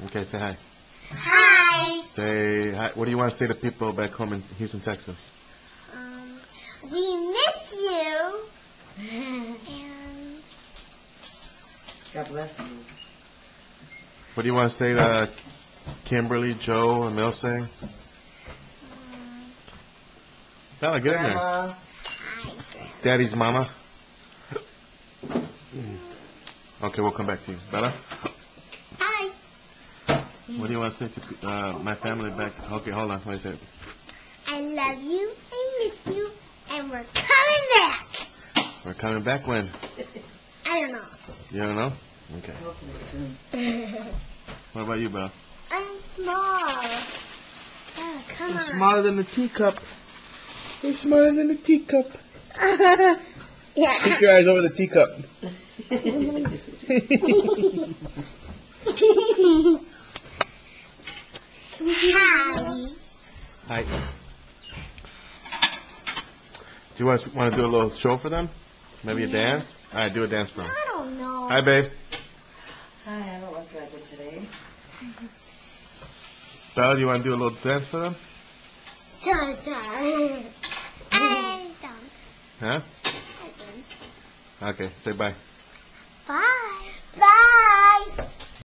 Okay, say hi. Hi. Say hi. What do you want to say to people back home in Houston, Texas? We miss you. And God bless you. What do you want to say to Kimberly, Joe, and Milsey? Bella, get in there. Grandma. hi, Grandma. Daddy's mama. Okay, we'll come back to you. Bella, Hi. what do you want to say to my family back? Okay, hold on. Wait a second. I love you. I miss you. And we're coming back. We're coming back when? I don't know. You don't know? Okay. Hopefully soon. What about you, Bella? I'm small. Oh, come on. Smaller than the teacup. You're smaller than the teacup. Yeah. Keep your eyes over the teacup. Hi. Hi. Do you want to do a little show for them? Maybe a dance? All right, do a dance for them. I don't know. Hi, babe. Hi, I don't look like it today. Bella, do you want to do a little dance for them? I don't. Huh? I don't. Okay, say bye.